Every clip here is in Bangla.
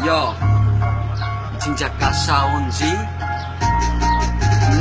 Yo, 진짜 가사온지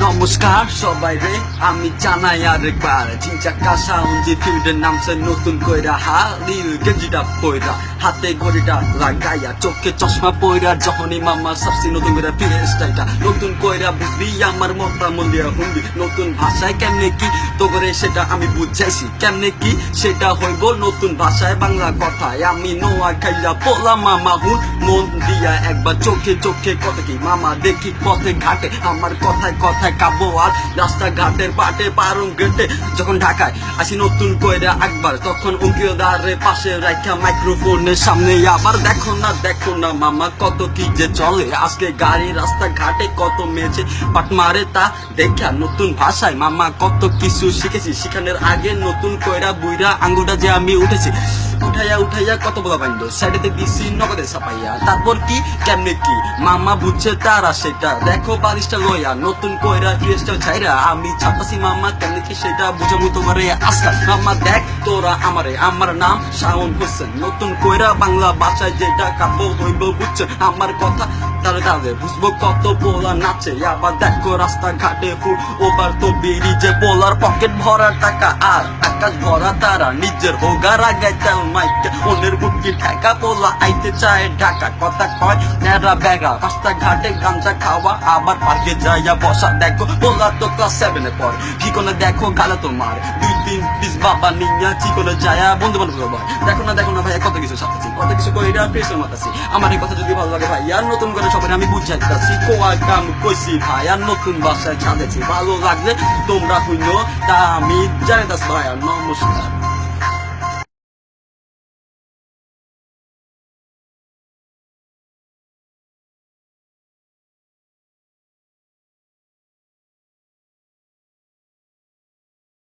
নমস্কার সবাই রে, আমি জানাই আরেকবার চিন্তা কাসাউন্জি ফিল্ডের নামছে নতুন কইরা হালিল গেঞ্জিটা পয়রা হাতে ঘড়িটা লাগাইয়া চোখে চশমা পয়রা যখনই মামা সবসি নতুন করে ফিরে স্টাইলটা নতুন কইরা বুঝবি আমার মতা মন্দিরা হুন্দি নতুন ভাষায় কেমনে কি তো করে সেটা আমি বুঝাইছি কেমনে কি সেটা হইব নতুন ভাষায় বাংলা কথায় আমি নোয়া খাইয়া বললাম মামা হুন মন দিয়া একবার চোখে চোখে কত কি মামা দেখি পথে ঘাটে আমার কথায় কথায় কাব্য আর রাস্তাঘাটের পাটে পারুম গেটে যখন ঢাকায় আসি নতুন কইরা একবার তখন উকিলদারে পাশে রাখা মাইক্রোফোনের সামনে আবার দেখো না মামা কত কি যে চলে আজকে গাড়ি রাস্তাঘাটে কত মেয়েছে পাট মারে তা দেখা নতুন ভাষায় মামা কত কিছু শিখেছি শিখানোর আগে নতুন কইরা বুইরা আঙ্গুলটা যে আমি উঠেছি উঠাইয়া কত বলা বাইন্দ সাইডেতে দিছি নগদে ছাপাইয়া তারপর কি কেমনে কি মামা বুঝছে তারা সেটা দেখো বালিশটা লইয়া নতুন কইরা ফ্রেশটা ছাইরা আমি ছাপাছি মামা কেমনে কি সেটা বুঝাবো তোমারে আজকাল মামা দেখ তোরা আমার নাম শাওন হোসেন নতুন কইরা বাংলা ভাষায় যেটা কাব্য হইব বুঝছে আমার কথা তাহলে বুঝবো কত পোলা নাচে আবার দেখো রাস্তাঘাটে ফুল ওবার তো বেরিয়ে পোলার পকেট ভরা টাকা আর আকাশ ভরা তারা নিজের হোগার আগে তেল মাইকে ওদের বুকি ঠেকা পোলা আইতে চায় ঢাকা কথা কয় নেরা বেগা রাস্তাঘাটে গাঞ্জা খাওয়া আবার পার্কে যাইয়া বসা দেখো পোলা তো ক্লাস 7 এ পড়ে ঠিকনে দেখো গালা তোমার 2-3 পিস বাবা নিয়া চিকনে যায়া বন্ধু বান্ধব দেখো না ভাইয়া কত কিছু সাথে কত কিছু কইরা প্রেসের মাতাছি আমার এই কথা যদি ভালো লাগে ভাই আর নতুন করে সবাই আমি বুঝাইতাছি কোয়া কাম কইছি ভাই আর নতুন ভাষায় ছাড়েছি ভালো লাগলে তোমরা শুনো তা আমি জানাইতাছি ভাই আর নমস্কার।